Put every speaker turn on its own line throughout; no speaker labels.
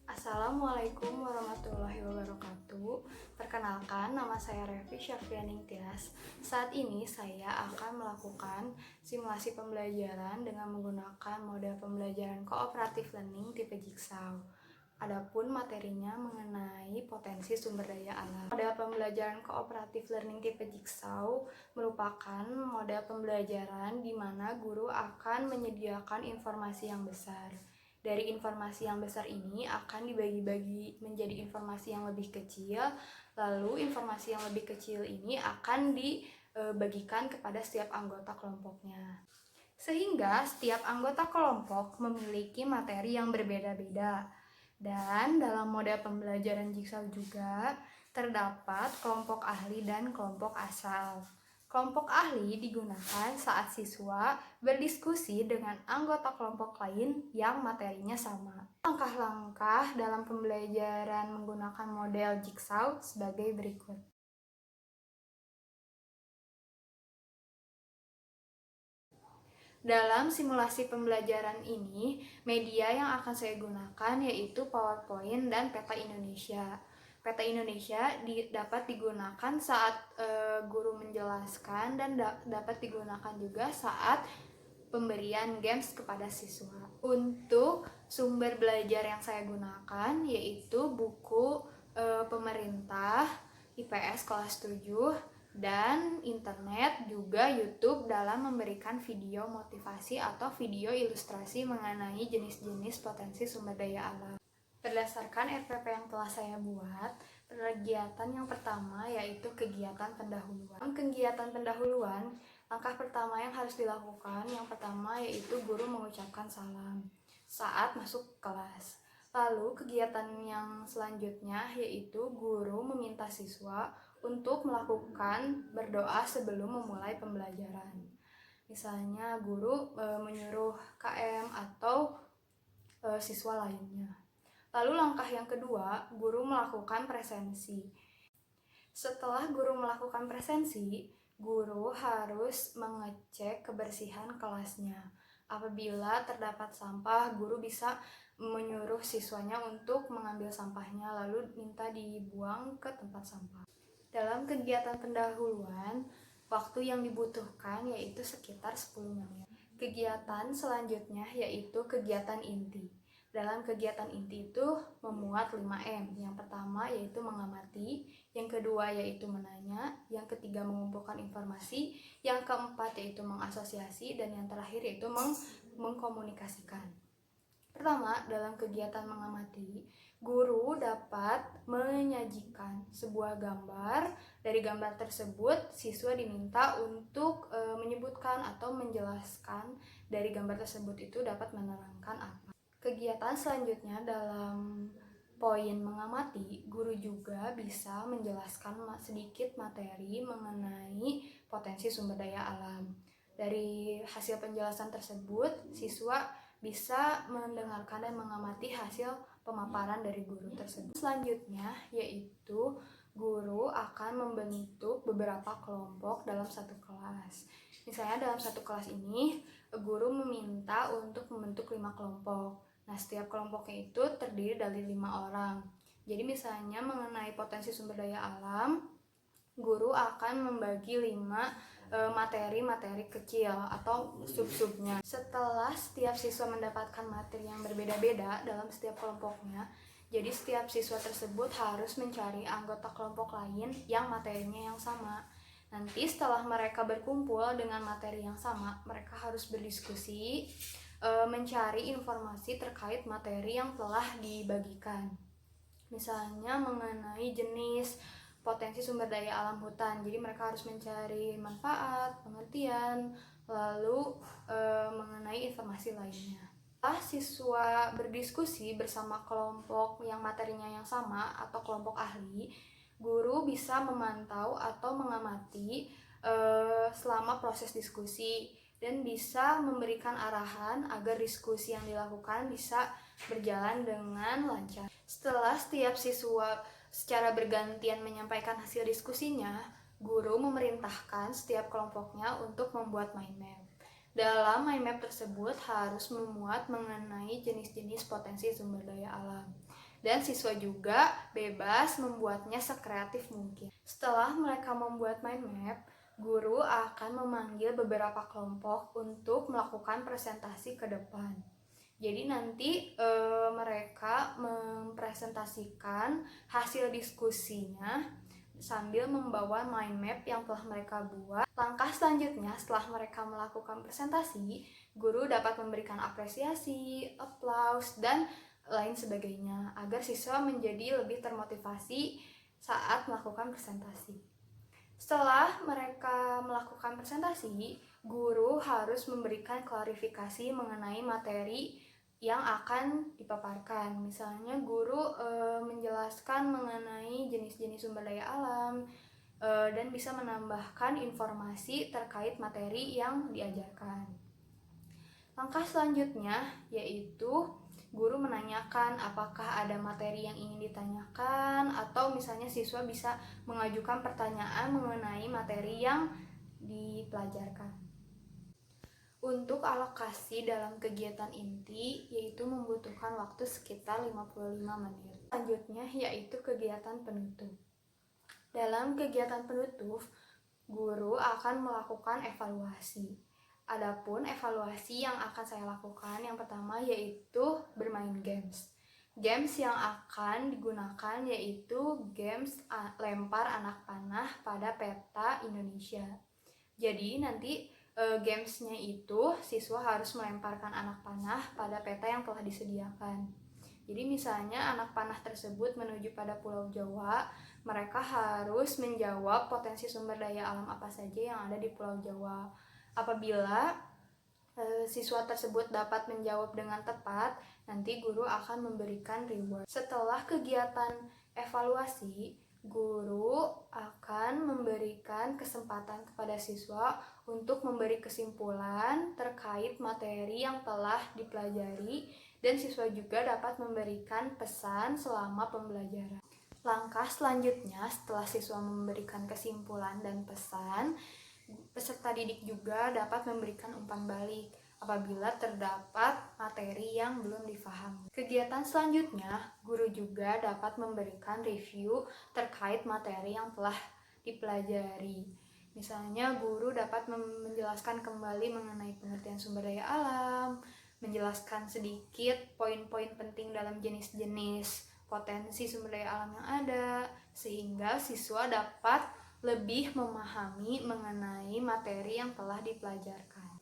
Assalamualaikum warahmatullahi wabarakatuh. Perkenalkan, nama saya Revi Syafrianing Tias. Saat ini saya akan melakukan simulasi pembelajaran dengan menggunakan model pembelajaran kooperatif learning tipe Jigsaw. Adapun materinya mengenai potensi sumber daya alam. Model pembelajaran kooperatif learning tipe Jigsaw merupakan model pembelajaran di mana guru akan menyediakan informasi yang besar. Dari informasi yang besar ini akan dibagi-bagi menjadi informasi yang lebih kecil, lalu informasi yang lebih kecil ini akan dibagikan kepada setiap anggota kelompoknya. Sehingga setiap anggota kelompok memiliki materi yang berbeda-beda. Dan dalam model pembelajaran Jigsaw juga terdapat kelompok ahli dan kelompok asal. Kelompok ahli digunakan saat siswa berdiskusi dengan anggota kelompok lain yang materinya sama. Langkah-langkah dalam pembelajaran menggunakan model Jigsaw sebagai berikut. Dalam simulasi pembelajaran ini, media yang akan saya gunakan yaitu PowerPoint dan Peta Indonesia. Peta Indonesia dapat digunakan saat guru menjelaskan dan dapat digunakan juga saat pemberian games kepada siswa. Untuk sumber belajar yang saya gunakan yaitu buku pemerintah IPS kelas 7 dan internet juga YouTube dalam memberikan video motivasi atau video ilustrasi mengenai jenis-jenis potensi sumber daya alam. Berdasarkan RPP yang telah saya buat, kegiatan yang pertama yaitu kegiatan pendahuluan. Kegiatan pendahuluan, langkah pertama yang harus dilakukan yang pertama yaitu guru mengucapkan salam saat masuk kelas. Lalu kegiatan yang selanjutnya yaitu guru meminta siswa untuk melakukan berdoa sebelum memulai pembelajaran. Misalnya guru menyuruh KM atau siswa lainnya. Lalu langkah yang kedua, guru melakukan presensi. Setelah guru melakukan presensi, guru harus mengecek kebersihan kelasnya. Apabila terdapat sampah, guru bisa menyuruh siswanya untuk mengambil sampahnya lalu minta dibuang ke tempat sampah. Dalam kegiatan pendahuluan, waktu yang dibutuhkan yaitu sekitar 10 menit. Kegiatan selanjutnya yaitu kegiatan inti. Dalam kegiatan inti itu memuat 5M. Yang pertama yaitu mengamati, yang kedua yaitu menanya, yang ketiga mengumpulkan informasi, yang keempat yaitu mengasosiasi, dan yang terakhir yaitu mengkomunikasikan. Pertama, dalam kegiatan mengamati, guru dapat menyajikan sebuah gambar. Dari gambar tersebut, siswa diminta untuk menyebutkan atau menjelaskan dari gambar tersebut itu dapat menerangkan apa. Kegiatan selanjutnya dalam poin mengamati, guru juga bisa menjelaskan sedikit materi mengenai potensi sumber daya alam. Dari hasil penjelasan tersebut, siswa bisa mendengarkan dan mengamati hasil pemaparan dari guru tersebut. Selanjutnya yaitu guru akan membentuk beberapa kelompok dalam satu kelas. Misalnya dalam satu kelas ini guru meminta untuk membentuk 5 kelompok. Nah, setiap kelompoknya itu terdiri dari 5 orang. Jadi misalnya mengenai potensi sumber daya alam, guru akan membagi 5 materi-materi kecil atau sub-subnya. Setelah setiap siswa mendapatkan materi yang berbeda-beda dalam setiap kelompoknya, jadi setiap siswa tersebut harus mencari anggota kelompok lain yang materinya yang sama. Nanti setelah mereka berkumpul dengan materi yang sama, mereka harus berdiskusi, mencari informasi terkait materi yang telah dibagikan. Misalnya mengenai jenis potensi sumber daya alam hutan, jadi mereka harus mencari manfaat, pengertian, lalu mengenai informasi lainnya. Setelah siswa berdiskusi bersama kelompok yang materinya yang sama atau kelompok ahli, guru bisa memantau atau mengamati selama proses diskusi dan bisa memberikan arahan agar diskusi yang dilakukan bisa berjalan dengan lancar. Setelah setiap siswa secara bergantian menyampaikan hasil diskusinya, Guru memerintahkan setiap kelompoknya untuk membuat mind map. Dalam mind map tersebut harus memuat mengenai jenis-jenis potensi sumber daya alam. Dan siswa juga bebas membuatnya sekreatif mungkin. Setelah mereka membuat mind map, guru akan memanggil beberapa kelompok untuk melakukan presentasi ke depan. Jadi nanti mereka mempresentasikan hasil diskusinya sambil membawa mind map yang telah mereka buat. Langkah selanjutnya setelah mereka melakukan presentasi, guru dapat memberikan apresiasi, aplaus, dan lain sebagainya agar siswa menjadi lebih termotivasi saat melakukan presentasi. Setelah mereka melakukan presentasi, guru harus memberikan klarifikasi mengenai materi yang akan dipaparkan. Misalnya guru menjelaskan mengenai jenis-jenis sumber daya alam dan bisa menambahkan informasi terkait materi yang diajarkan. Langkah selanjutnya yaitu guru menanyakan apakah ada materi yang ingin ditanyakan, atau misalnya siswa bisa mengajukan pertanyaan mengenai materi yang dipelajarkan. Untuk alokasi dalam kegiatan inti yaitu membutuhkan waktu sekitar 55 menit. Selanjutnya yaitu kegiatan penutup. Dalam kegiatan penutup, guru akan melakukan evaluasi. Adapun evaluasi yang akan saya lakukan yang pertama yaitu bermain games. Games yang akan digunakan yaitu games lempar anak panah pada peta Indonesia. Jadi nanti gamesnya itu siswa harus melemparkan anak panah pada peta yang telah disediakan. Jadi misalnya anak panah tersebut menuju pada Pulau Jawa, mereka harus menjawab potensi sumber daya alam apa saja yang ada di Pulau Jawa. Apabila siswa tersebut dapat menjawab dengan tepat, nanti guru akan memberikan reward. Setelah kegiatan evaluasi, guru akan memberikan kesempatan kepada siswa untuk memberi kesimpulan terkait materi yang telah dipelajari, dan siswa juga dapat memberikan pesan selama pembelajaran. Langkah selanjutnya setelah siswa memberikan kesimpulan dan pesan, peserta didik juga dapat memberikan umpan balik apabila terdapat materi yang belum difahami. Kegiatan selanjutnya, guru juga dapat memberikan review terkait materi yang telah dipelajari. Misalnya, guru dapat menjelaskan kembali mengenai pengertian sumber daya alam, menjelaskan sedikit poin-poin penting dalam jenis-jenis potensi sumber daya alam yang ada, sehingga siswa dapat lebih memahami mengenai materi yang telah dipelajarkan.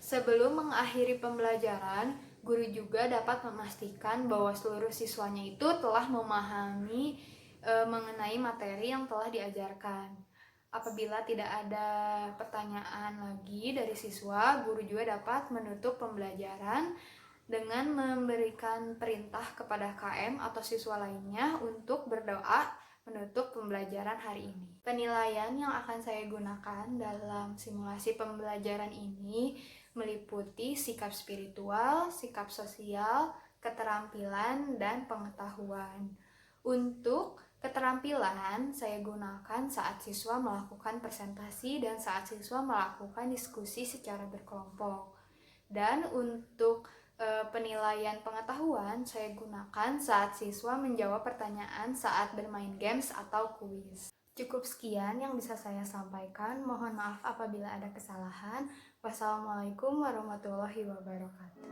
Sebelum mengakhiri pembelajaran, guru juga dapat memastikan bahwa seluruh siswanya itu telah memahami mengenai materi yang telah diajarkan. Apabila tidak ada pertanyaan lagi dari siswa, guru juga dapat menutup pembelajaran dengan memberikan perintah kepada KM atau siswa lainnya untuk berdoa menutup pembelajaran hari ini. Penilaian yang akan saya gunakan dalam simulasi pembelajaran ini meliputi sikap spiritual, sikap sosial, keterampilan, dan pengetahuan. Untuk keterampilan, saya gunakan saat siswa melakukan presentasi dan saat siswa melakukan diskusi secara berkelompok. Dan untuk penilaian pengetahuan, saya gunakan saat siswa menjawab pertanyaan saat bermain games atau kuis. Cukup sekian yang bisa saya sampaikan. Mohon maaf apabila ada kesalahan. Wassalamualaikum warahmatullahi wabarakatuh.